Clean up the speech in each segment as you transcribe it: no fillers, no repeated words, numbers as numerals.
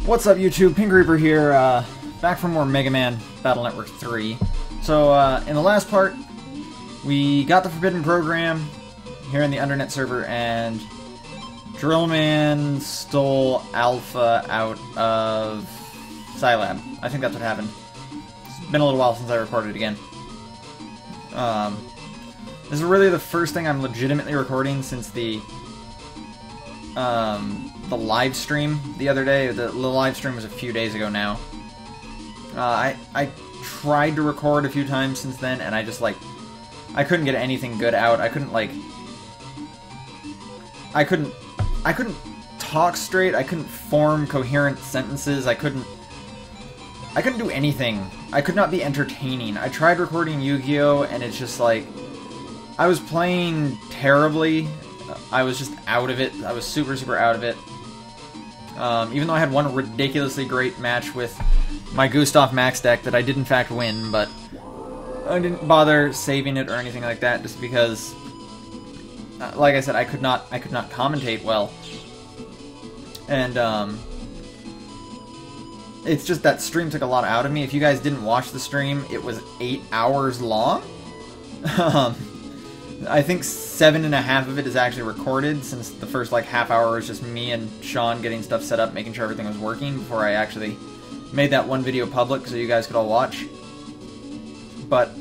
What's up, YouTube? Pink Reaper here, back for more Mega Man Battle Network 3. So, in the last part, we got the Forbidden Program here in the Undernet server, and Drillman stole Alpha out of Scilab. I think that's what happened. It's been a little while since I recorded again. This is really the first thing I'm legitimately recording since the live stream the other day. The live stream was a few days ago now. I tried to record a few times since then, and I just, I couldn't get anything good out. I couldn't talk straight. I couldn't form coherent sentences. I couldn't do anything. I could not be entertaining. I tried recording Yu-Gi-Oh! And it's just I was playing terribly. I was just out of it. I was super, super out of it. Even though I had one ridiculously great match with my Gustav Max deck that I did in fact win, but I didn't bother saving it or anything like that, just because, like I said, I could not commentate well. And it's just that stream took a lot out of me. If you guys didn't watch the stream, it was 8 hours long. I think 7.5 of it is actually recorded, since the first half hour was just me and Sean getting stuff set up, making sure everything was working before I actually made that one video public so you guys could all watch. But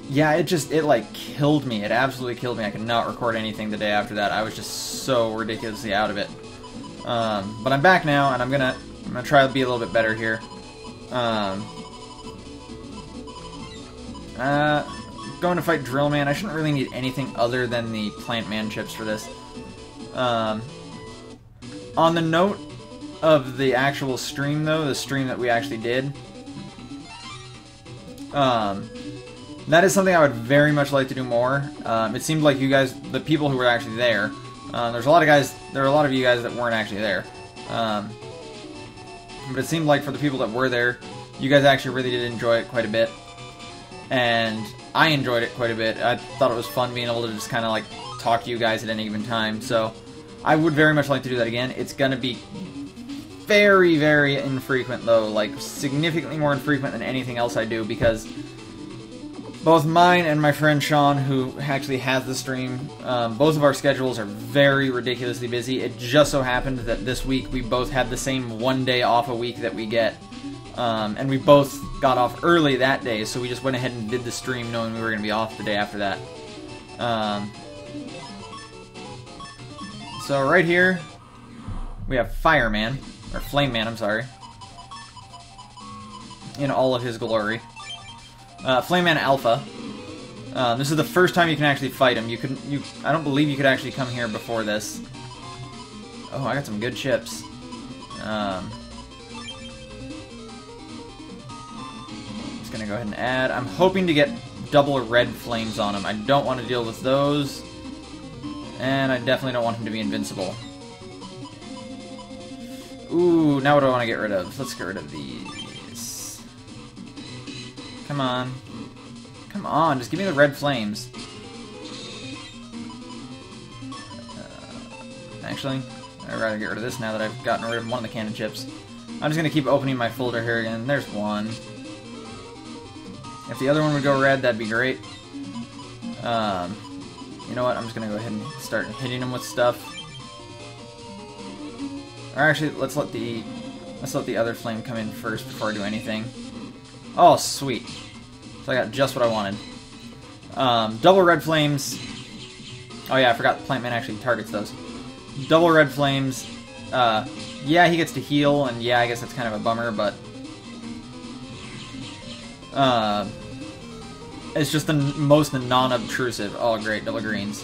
yeah, it killed me. It absolutely killed me. I could not record anything the day after that. I was just so ridiculously out of it. But I'm back now, and I'm gonna try to be a little bit better here. Going to fight Drillman. I shouldn't really need anything other than the Plant Man chips for this. On the note of the actual stream, though, the stream that we actually did, that is something I would very much like to do more. It seemed like you guys, the people who were actually there, there were a lot of you guys that weren't actually there. But it seemed like for the people that were there, you guys actually really did enjoy it quite a bit. And I enjoyed it quite a bit. I thought it was fun being able to just kind of talk to you guys at any given time. So I would very much like to do that again. It's going to be very, very infrequent, though. Significantly more infrequent than anything else I do, because both mine and my friend Sean, who actually has the stream, both of our schedules are very ridiculously busy. It just so happened that this week we both had the same one day off a week that we get. And we both got off early that day, so we just went ahead and did the stream knowing we were going to be off the day after that. So right here, we have Fireman, or Flame Man, I'm sorry, in all of his glory. Flame Man Alpha. This is the first time you can actually fight him. I don't believe you could actually come here before this. Oh, I got some good chips. Gonna go ahead and add. I'm hoping to get double red flames on him. I don't want to deal with those, and I definitely don't want him to be invincible. Ooh, now what do I want to get rid of? Let's get rid of these. Come on. Come on, just give me the red flames. Actually, I'd rather get rid of this now that I've gotten rid of one of the cannon chips. I'm just gonna keep opening my folder here again. There's one. If the other one would go red, that'd be great. You know what? I'm just gonna go ahead and start hitting them with stuff. Or actually, let's let the other flame come in first before I do anything. Oh, sweet! So I got just what I wanted. Double red flames. Oh yeah, I forgot Plant Man actually targets those. Double red flames. Yeah, he gets to heal, and yeah, I guess that's kind of a bummer, but it's just the most non-obtrusive. Oh, great, double greens.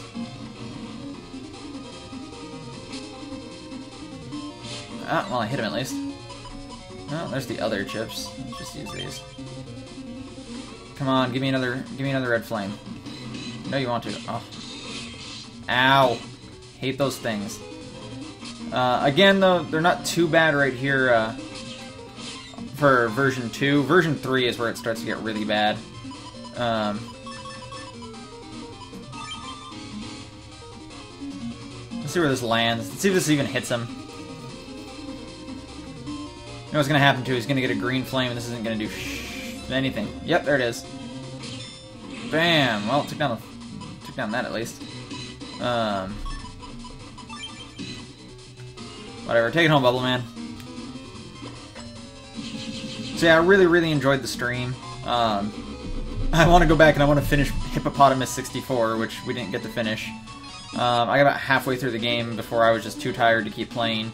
Ah, well, I hit him at least. Oh, there's the other chips. Let's just use these. Come on, give me another red flame. No, you want to. Oh. Ow. Hate those things. Again, though, they're not too bad right here, for version 2. Version 3 is where it starts to get really bad. Let's see where this lands. Let's see if this even hits him. know what's going to happen too. He's going to get a green flame, and this isn't going to do anything. Yep, there it is. Bam! Well, took down that at least. Whatever. Take it home, Bubble Man. So yeah, I really, really enjoyed the stream. I want to go back and I want to finish Hippopotamus 64, which we didn't get to finish. I got about halfway through the game before I was just too tired to keep playing.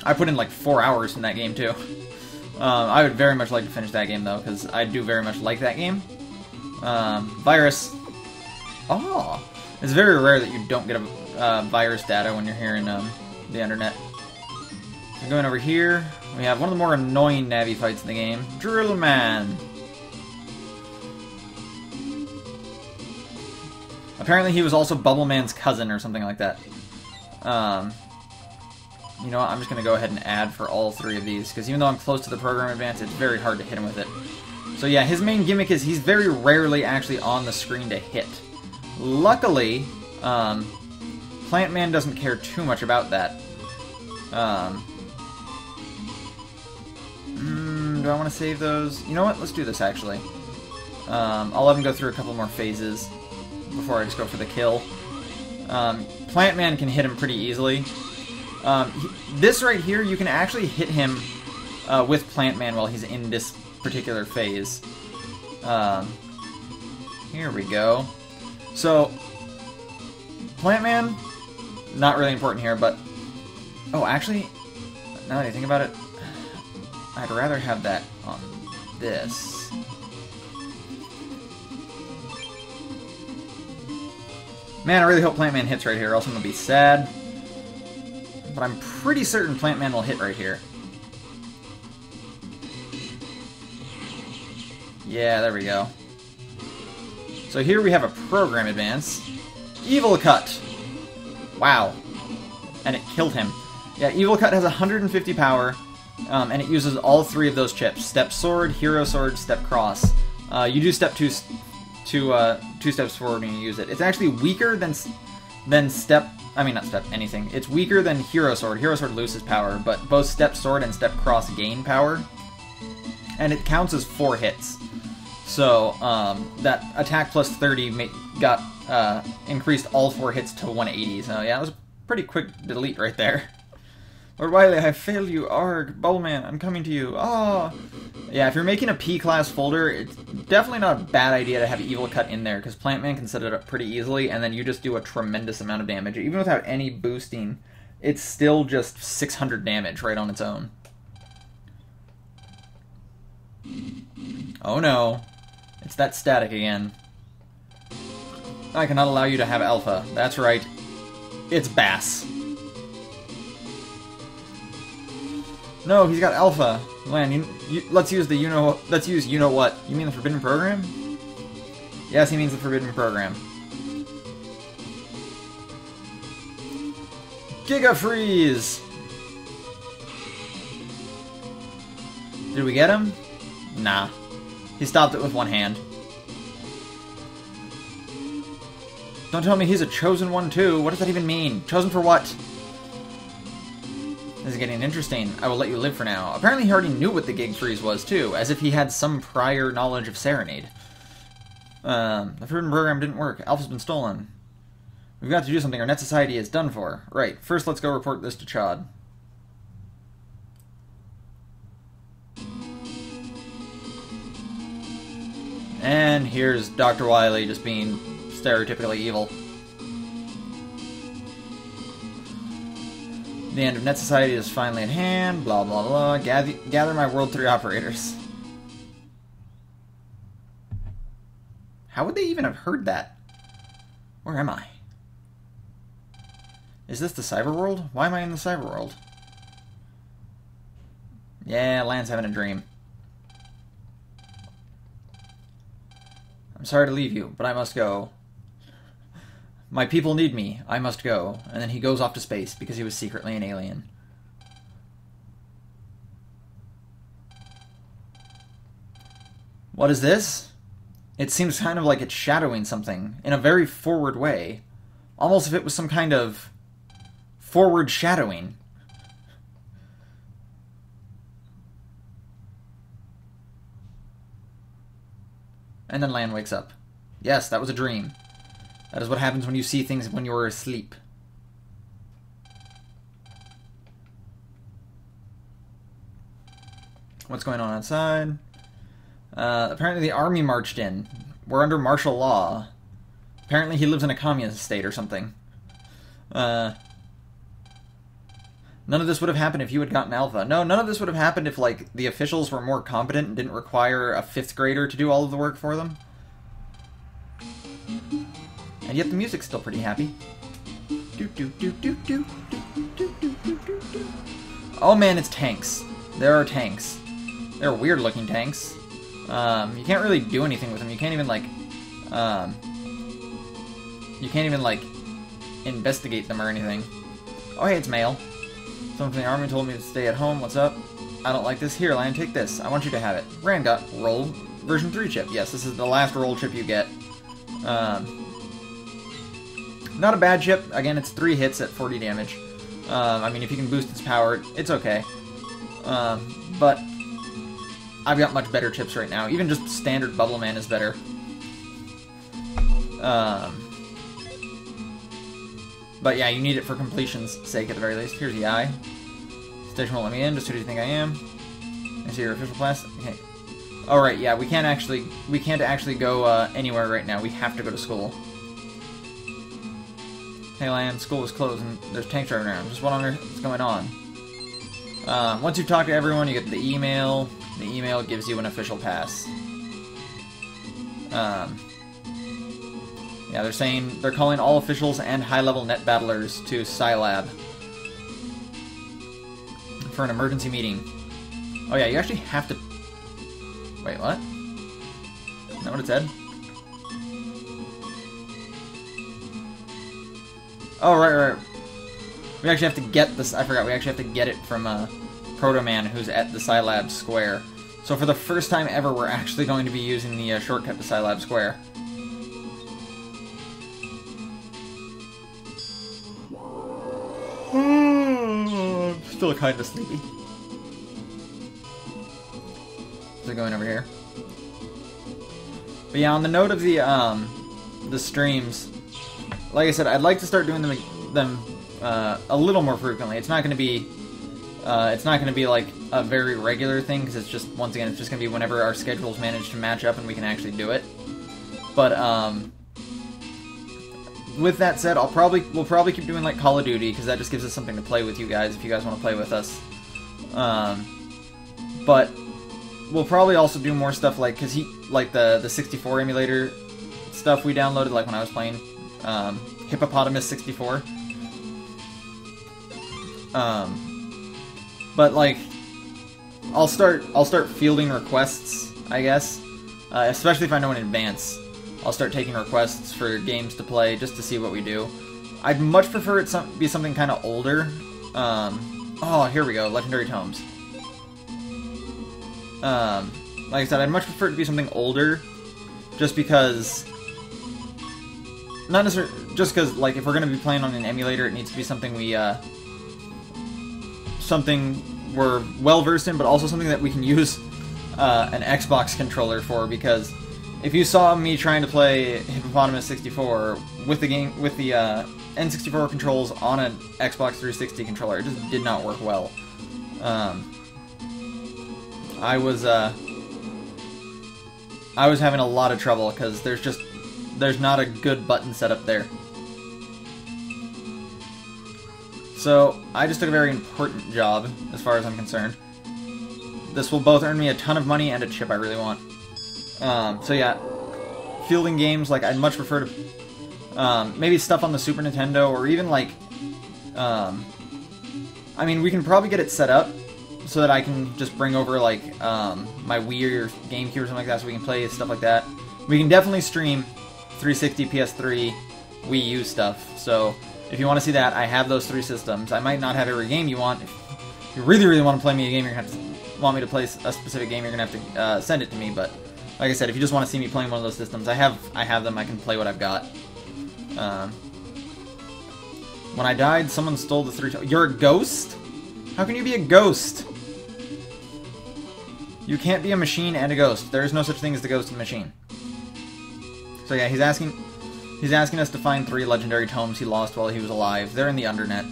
I put in like 4 hours in that game too. I would very much like to finish that game though, because I do very much like that game. Virus. Oh! It's very rare that you don't get a virus data when you're here in the internet. So going over here, we have one of the more annoying Navi fights in the game, Drill Man. Apparently he was also Bubble Man's cousin or something like that. You know what, I'm just going to go ahead and add for all 3 of these, because even though I'm close to the program advance, it's very hard to hit him with it. So yeah, his main gimmick is he's very rarely actually on the screen to hit. Luckily, Plant Man doesn't care too much about that. Do I want to save those? You know what, let's do this actually. I'll let him go through a couple more phases before I just go for the kill. Plant Man can hit him pretty easily. This right here, you can actually hit him with Plant Man while he's in this particular phase. Here we go. So, Plant Man, not really important here, but... Oh, actually, now that I think about it, I'd rather have that on this. Man, I really hope Plant Man hits right here, or else I'm going to be sad. But I'm pretty certain Plant Man will hit right here. Yeah, there we go. So here we have a program advance. Evil Cut! Wow. And it killed him. Yeah, Evil Cut has 150 power, and it uses all 3 of those chips. Step Sword, Hero Sword, Step Cross. You do Step 2 steps forward when you use it. It's actually weaker than Step... I mean, not Step, anything. It's weaker than Hero Sword. Hero Sword loses power, but both Step Sword and Step Cross gain power. And it counts as 4 hits. So, that attack plus 30 got increased all 4 hits to 180. So, yeah, that was a pretty quick delete right there. Lord Wily, I failed you. Arg, Bubble Man, I'm coming to you. Oh! Yeah, if you're making a P-class folder, it's definitely not a bad idea to have Evil Cut in there, because Plant Man can set it up pretty easily, and then you just do a tremendous amount of damage. Even without any boosting, it's still just 600 damage right on its own. Oh no. It's that static again. I cannot allow you to have Alpha. That's right. It's Bass. No, he's got Alpha. Man, let's use the let's use you know what. You mean the Forbidden Program? Yes, he means the Forbidden Program. Giga Freeze! Did we get him? Nah. He stopped it with one hand. Don't tell me he's a chosen one too. What does that even mean? Chosen for what? This is getting interesting. I will let you live for now. Apparently he already knew what the Gig Freeze was too, as if he had some prior knowledge of Serenade. The Forbidden Program didn't work. Alpha's been stolen. We've got to do something. Our net society is done for. Right. First, let's go report this to Chad. And here's Dr. Wily just being stereotypically evil. The end of net society is finally at hand. Blah, blah, blah. Gather my World 3 operators. How would they even have heard that? Where am I? Is this the cyber world? Why am I in the cyber world? Yeah, Lan's having a dream. I'm sorry to leave you, but I must go. My people need me. I must go. And then he goes off to space because he was secretly an alien. What is this? It seems kind of like it's shadowing something in a very forward way. Almost if it was some kind of forward shadowing. And then Lan wakes up. Yes, that was a dream. That is what happens when you see things when you're asleep. What's going on outside? Apparently the army marched in. We're under martial law. Apparently he lives in a communist state or something. None of this would have happened if you had gotten Alpha. No, none of this would have happened if, like, the officials were more competent and didn't require a 5th grader to do all of the work for them. And yet the music's still pretty happy. Oh man, it's tanks. There are tanks. They're weird-looking tanks. You can't really do anything with them. You can't even, like, investigate them or anything. Oh, hey, it's mail. Someone from the army told me to stay at home. What's up? I don't like this. Here, Lan, take this. I want you to have it. Rand got roll version 3 chip. Yes, this is the last roll chip you get. Not a bad chip. Again, it's 3 hits at 40 damage. I mean, if you can boost its power, it's okay. But I've got much better chips right now. Even just standard Bubble Man is better. But yeah, you need it for completion's sake at the very least. Here's the eye. Station won't let me in. Just who do you think I am? I see your official class. Okay. All right. Yeah, we can't actually go anywhere right now. We have to go to school. Hey, Lan, school is closed and there's tanks driving around. Just wondering what's going on. Once you talk to everyone, you get the email. The email gives you an official pass. Yeah, they're calling all officials and high-level net battlers to Scilab for an emergency meeting. Oh yeah, you actually have to... Wait, what? Is that what it said? Oh, right. We actually have to get this... I forgot, we actually have to get it from Proto-Man, who's at the Scilab Square. So for the first time ever, we're actually going to be using the shortcut to Scilab Square. Still kind of sleepy. So going over here. But yeah, on the note of the streams, like I said, I'd like to start doing them a little more frequently. It's not going to be like a very regular thing because it's just, once again, it's just going to be whenever our schedules manage to match up and we can actually do it. But with that said, we'll probably keep doing like Call of Duty because that just gives us something to play with you guys if you guys want to play with us. But we'll probably also do more stuff like the 64 emulator stuff we downloaded, like when I was playing Hippopotamus 64. But like I'll start fielding requests, I guess, especially if I know in advance. I'll start taking requests for games to play just to see what we do. I'd much prefer it be something kind of older. Oh, here we go, Legendary Tomes. Like I said, I'd much prefer it to be something older, just because... Not necessarily... Just because, like, if we're going to be playing on an emulator, it needs to be something something we're well-versed in, but also something that we can use an Xbox controller for, because if you saw me trying to play Hippopotamus 64 with the N64 controls on an Xbox 360 controller, it just did not work well. I was having a lot of trouble because there's not a good button set up there. So I just took a very important job as far as I'm concerned. This will both earn me a ton of money and a chip I really want. So yeah, fielding games, like, I'd much prefer to, maybe stuff on the Super Nintendo, or even, like, I mean, we can probably get it set up so that I can just bring over, like, my Wii or GameCube or something like that, so we can play stuff like that. We can definitely stream 360, PS3, Wii U stuff, so if you want to see that, I have those 3 systems. I might not have every game you want. If you really, really want to play me a game, you're going to have to want me to play a specific game, you're going to have to send it to me, but like I said, if you just want to see me playing one of those systems, I have them, I can play what I've got. When I died, someone stole the 3... You're a ghost? How can you be a ghost? You can't be a machine and a ghost. There is no such thing as the ghost and machine. So yeah, he's asking us to find 3 legendary tomes he lost while he was alive. They're in the Undernet.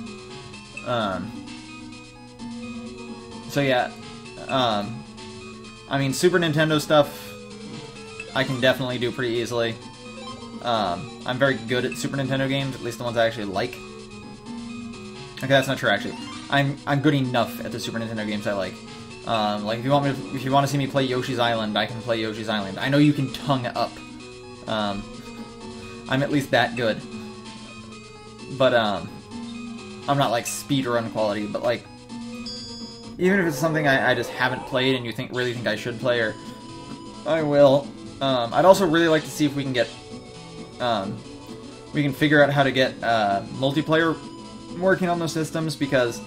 So yeah, I mean, Super Nintendo stuff I can definitely do pretty easily. I'm very good at Super Nintendo games, at least the ones I actually like. Okay, that's not true actually. I'm good enough at the Super Nintendo games I like. Like if you want to see me play Yoshi's Island, I can play Yoshi's Island. I know you can tongue up. I'm at least that good. But I'm not like speedrun quality, but like even if it's something I just haven't played and you really think I should play, or I will. I'd also really like to see if we can get we can figure out how to get multiplayer working on those systems, because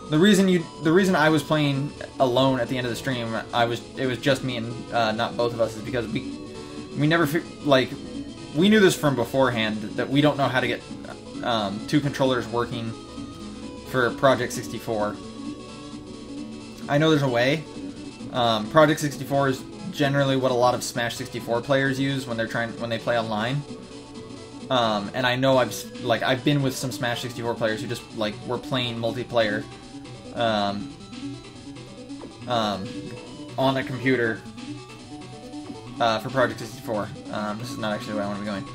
the reason I was playing alone at the end of the stream, it was just me and not both of us, is because we never we knew this from beforehand that we don't know how to get 2 controllers working for Project 64. I know there's a way. Project 64 is generally what a lot of Smash 64 players use when they play online. And I know I've been with some Smash 64 players who just were playing multiplayer on a computer for Project 64. This is not actually the way I want to be going,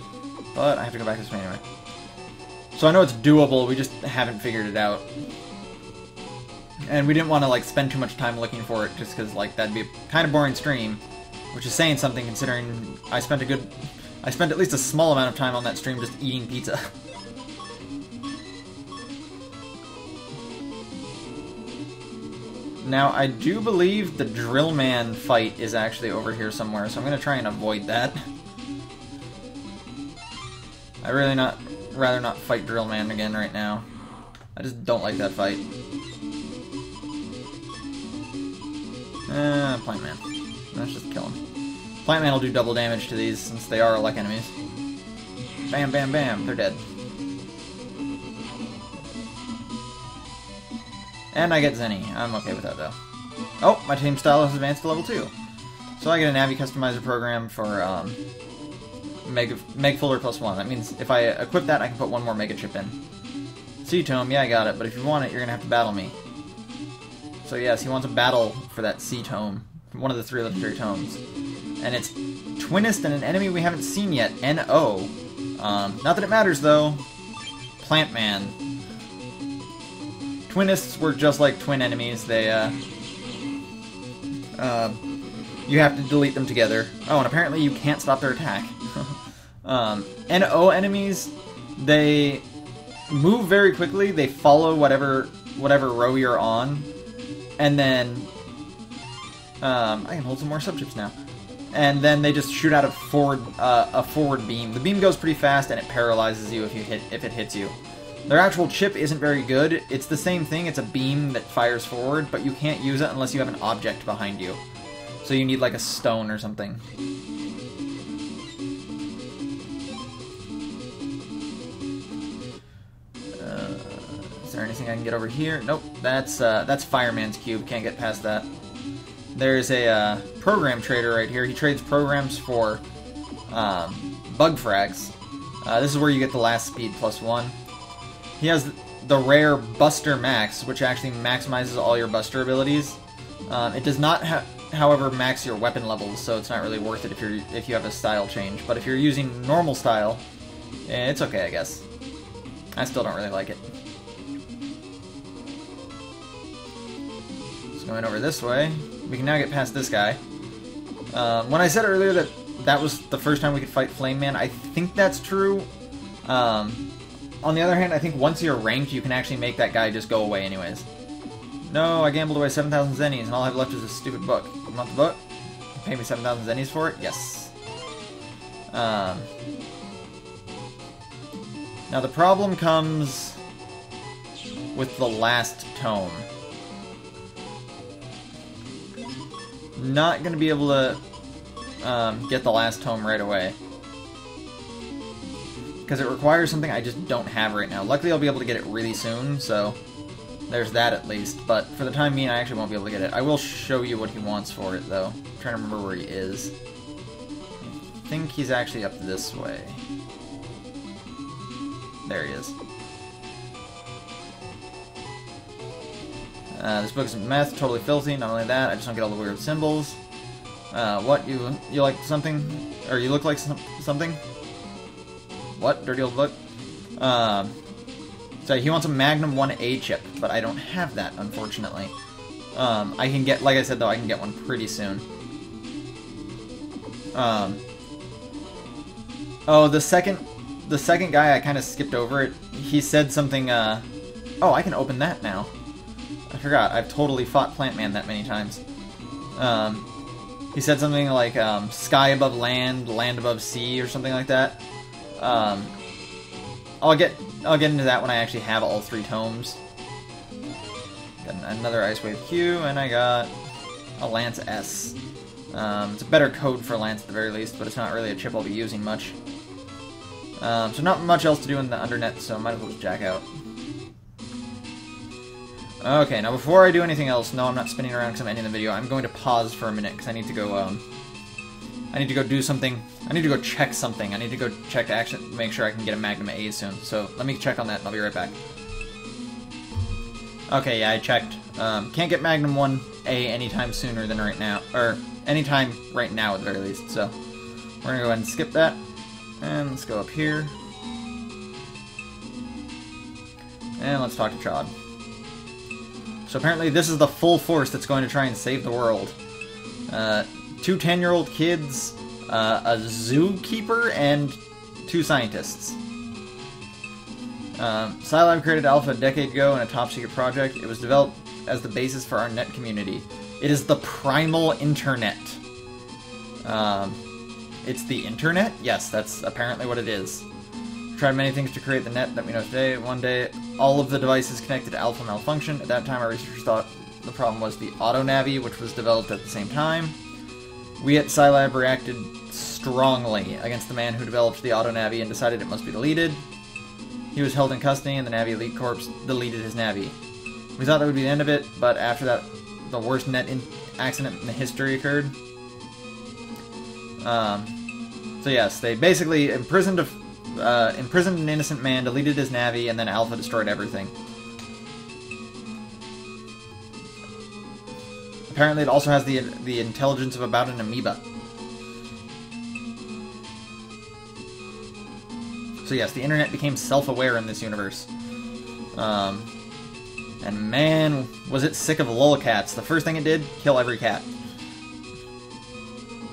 but I have to go back this way anyway. So I know it's doable, we just haven't figured it out. And we didn't want to spend too much time looking for it, just because that'd be a kind of boring stream, which is saying something considering I spent at least a small amount of time on that stream just eating pizza. Now, I do believe the Drill Man fight is actually over here somewhere, so I'm going to try and avoid that. I rather not fight Drill Man again right now. I just don't like that fight. Plant Man. Let's just kill him. Plant Man will do double damage to these, since they are like enemies. Bam, bam, bam. They're dead. And I get Zenny. I'm okay with that, though. Oh, my team style has advanced to level 2. So I get a Navi Customizer program for Meg Fuller +1. That means if I equip that, I can put 1 more Mega Chip in. Sea Tome, yeah, I got it. But if you want it, you're going to have to battle me. So yes, he wants a battle for that Sea Tome. One of the 3 legendary tomes. And it's Twinist and an enemy we haven't seen yet, N.O. Not that it matters, though. Plant Man. Twinists were just like twin enemies. They, you have to delete them together. Oh, and apparently you can't stop their attack. N.O. enemies, they move very quickly. They follow whatever row you're on. And then, I can hold some more subchips now. And then they just shoot out a forward beam. The beam goes pretty fast, and it paralyzes you if it hits you. Their actual chip isn't very good. It's the same thing. It's a beam that fires forward, but you can't use it unless you have an object behind you. So you need a stone or something. Is there anything I can get over here? Nope. That's Fireman's Cube. Can't get past that. There's a program trader right here. He trades programs for bug frags. This is where you get the last speed +1. He has the rare Buster Max, which actually maximizes all your Buster abilities. It does not, however, max your weapon levels, so it's not really worth it if you have a style change. But if you're using normal style, it's okay, I guess. I still don't really like it. Just going over this way. We can now get past this guy. When I said earlier that was the first time we could fight Flame Man, I think that's true. On the other hand, I think once you're ranked, you can actually make that guy just go away anyways. No, I gambled away 7,000 zennies, and all I have left is a stupid book. You want the book? Pay me 7,000 zennies for it? Yes. Now the problem comes with the last tome. Not going to be able to get the last tome right away. Because it requires something I just don't have right now. Luckily, I'll be able to get it really soon, so there's that at least. But for the time being, I actually won't be able to get it. I will show you what he wants for it, though. I'm trying to remember where he is. think he's actually up this way. There he is. This book is meth, totally filthy. Not only that, I just don't get all the weird symbols. What? You like something? Or you look like something? What? Dirty old book? So he wants a Magnum 1A chip, but I don't have that, unfortunately. I can get, like I said though, I can get one pretty soon. Oh, the second guy, I kind of skipped over it. He said something, oh, I can open that now. I forgot, I've totally fought Plant Man that many times. He said something like, sky above land, land above sea, or something like that. I'll get into that when I actually have all 3 tomes. Got another Ice Wave Q, and I got a Lance S. It's a better code for Lance at the very least, but it's not really a chip I'll be using much. So not much else to do in the Undernet, so I might as well just jack out. Okay, now before I do anything else, no, I'm not spinning around because I'm ending the video. I'm going to pause for a minute because I need to go, do something. I need to go check something. I need to go check to actually make sure I can get a Magnum A soon. So let me check on that and I'll be right back. Okay, yeah, I checked. Can't get Magnum 1A anytime sooner than right now. Or anytime right now at the very least. So we're going to go ahead and skip that. And let's go up here. And let's talk to Chod. So apparently this is the full force that's going to try and save the world. 2 10-year-old kids, a zookeeper, and 2 scientists. Scilab created Alpha a decade ago in a top-secret project. It was developed as the basis for our net community. It is the primal internet. It's the internet? Yes, that's apparently what it is. We tried many things to create the net that we know today. One day, all of the devices connected to Alpha malfunctioned. At that time, our researchers thought the problem was the AutoNavi, which was developed at the same time. We at Scilab reacted strongly against the man who developed the AutoNavi and decided it must be deleted. He was held in custody and the Navi Elite Corps deleted his Navi. We thought that would be the end of it, but after that, the worst net accident in the history occurred. So yes, they basically imprisoned an innocent man, deleted his Navi, and then Alpha destroyed everything. Apparently it also has the intelligence of about an amoeba. So yes, the internet became self-aware in this universe. And man, was it sick of lolcats. The first thing it did, kill every cat.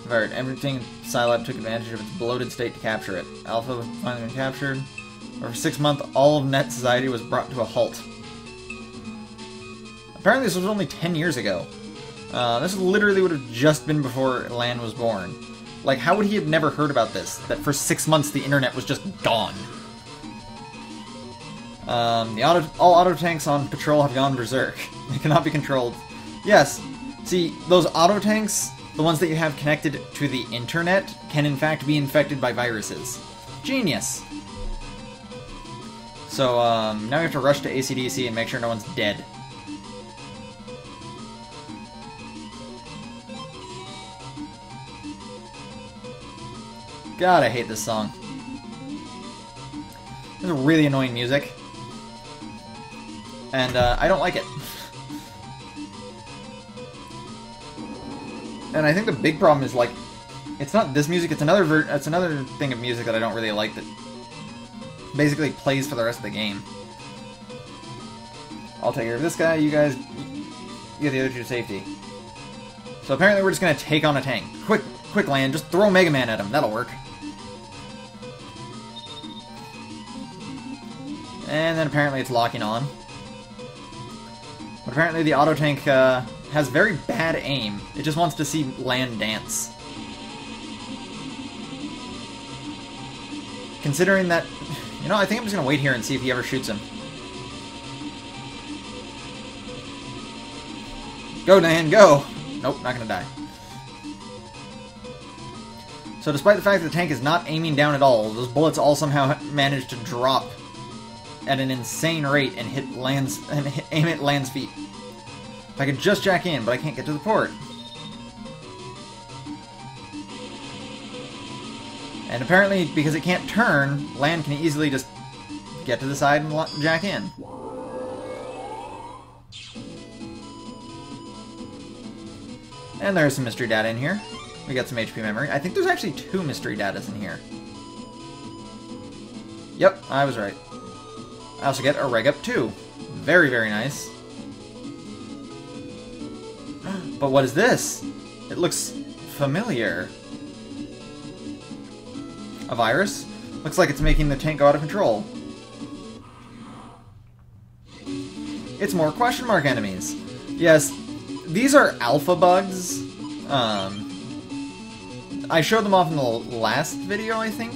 Everything Scilab took advantage of its bloated state to capture it. Alpha was finally been captured. For 6 months, all of Net Society was brought to a halt. Apparently this was only 10 years ago. This literally would have just been before Lan was born. Like, how would he have never heard about this? That for 6 months the internet was just gone. All auto tanks on patrol have gone berserk. They cannot be controlled. Yes, see, those auto tanks, the ones that you have connected to the internet, can in fact be infected by viruses. Genius! So, now we have to rush to AC/DC and make sure no one's dead. God, I hate this song. This is really annoying music. And, I don't like it. And I think the big problem is, like, it's not this music, it's another thing of music that I don't really like that basically plays for the rest of the game. I'll take care of this guy, you guys get the other 2 to safety. So apparently we're just gonna take on a tank. Quick Lan, just throw Mega Man at him, that'll work. And then apparently it's locking on. But apparently the auto tank has very bad aim. It just wants to see Lan dance. Considering that, you know, I think I'm just gonna wait here and see if he ever shoots him. Go, Lan, go! Nope, not gonna die. So despite the fact that the tank is not aiming down at all, those bullets all somehow manage to drop at an insane rate and aim at Lan's feet. If I could just jack in, but I can't get to the port. And apparently, because it can't turn, Lan can easily just get to the side and jack in. And there's some mystery data in here. We got some HP memory. I think there's actually 2 mystery datas in here. Yep, I was right. I also get a Reg Up 2. Very, very nice. But what is this? It looks familiar. A virus? Looks like it's making the tank go out of control. It's more question mark enemies. Yes, these are alpha bugs. I showed them off in the last video, I think.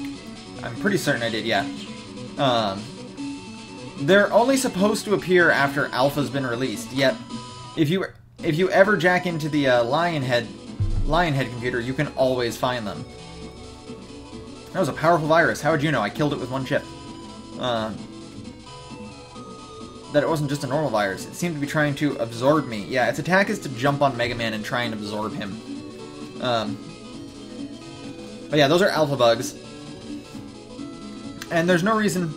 I'm pretty certain I did, yeah. They're only supposed to appear after alpha's been released, yet if you ever jack into the Lionhead computer, you can always find them. That was a powerful virus. How would you know? I killed it with 1 chip. That it wasn't just a normal virus. It seemed to be trying to absorb me. Yeah, its attack is to jump on Mega Man and try and absorb him. But yeah, those are alpha bugs. And there's no reason...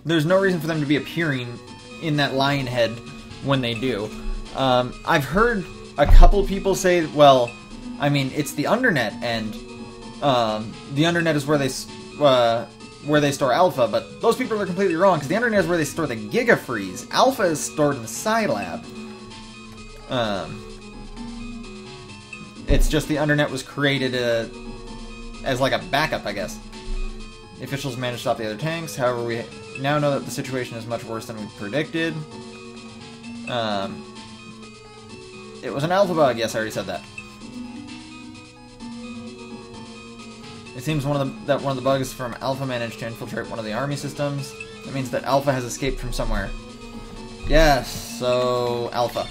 there's no reason for them to be appearing in that Lionhead when they do. I've heard a couple people say, well, I mean, it's the Undernet, and the Undernet is where they store Alpha, but those people are completely wrong, because the Undernet is where they store the Giga Freeze. Alpha is stored in the Scilab. It's just the Undernet was created as like a backup, I guess. The officials managed to stop the other tanks, however we now know that the situation is much worse than we predicted. It was an alpha bug, yes, I already said that. It seems that one of the bugs from Alpha managed to infiltrate one of the army systems. That means that Alpha has escaped from somewhere. Yes, so Alpha.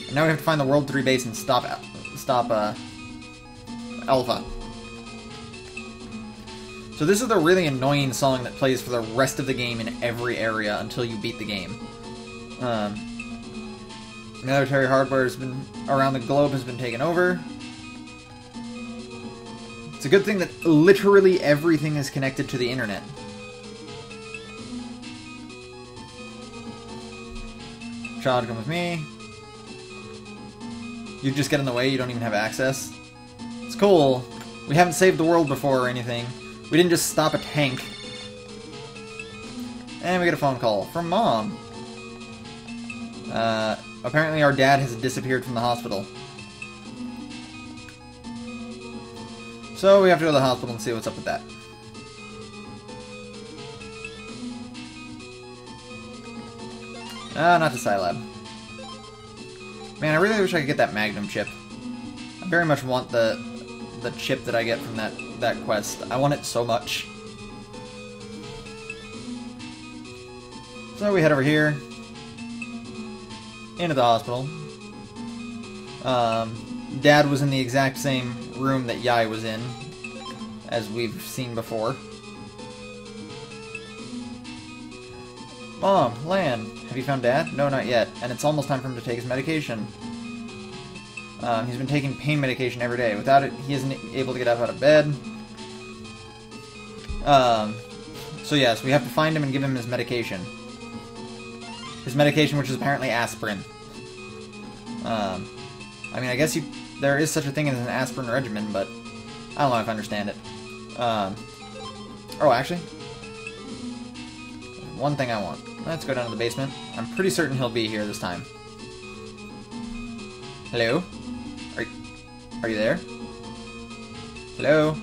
And now we have to find the World 3 base and stop Alpha. So this is the really annoying song that plays for the rest of the game in every area until you beat the game. Military hardware has been around the globe has been taken over. It's a good thing that literally everything is connected to the internet. Child, come with me. You just get in the way, you don't even have access. It's cool. We haven't saved the world before or anything. We didn't just stop a tank. And we get a phone call from Mom. Apparently our dad has disappeared from the hospital. So we have to go to the hospital and see what's up with that. Not the Scilab. Man, I really wish I could get that Magnum chip. I very much want the chip that I get from that quest. I want it so much. So we head over here. Into the hospital. Dad was in the exact same room that Yai was in, as we've seen before. Mom, Lan, have you found Dad? No, not yet, and it's almost time for him to take his medication. He's been taking pain medication every day. Without it, he isn't able to get up out of bed. So yes, we have to find him and give him his medication. His medication, which is apparently aspirin. I mean, I guess there is such a thing as an aspirin regimen, but I don't know if I understand it. Oh, actually, one thing I want. Let's go down to the basement. I'm pretty certain he'll be here this time. Hello? Are you there? Hello?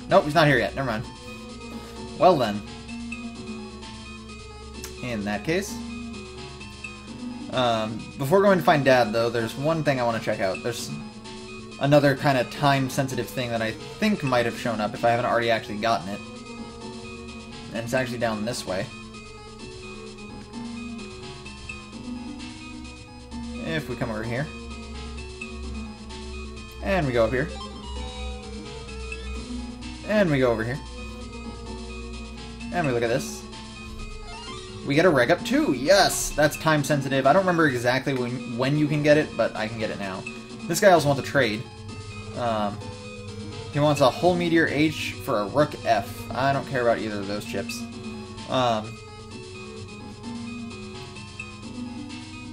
Nope, he's not here yet. Never mind. Well then. In that case. Before going to find Dad, though, there's one thing I want to check out. There's another kind of time-sensitive thing that I think might have shown up if I haven't already actually gotten it. And it's actually down this way. If we come over here. And we go up here. And we go over here. And we look at this. We get a Reg Up 2! Yes! That's time sensitive. I don't remember exactly when you can get it, but I can get it now. This guy also wants a trade. He wants a Hull Meteor H for a Rook F. I don't care about either of those chips.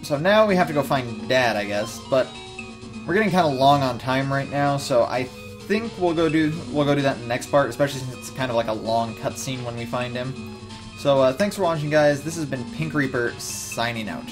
So now we have to go find Dad, I guess, but we're getting kind of long on time right now, so I think we'll go do that in the next part, especially since it's kind of like a long cutscene when we find him. So thanks for watching, guys. This has been Pink Reaper signing out.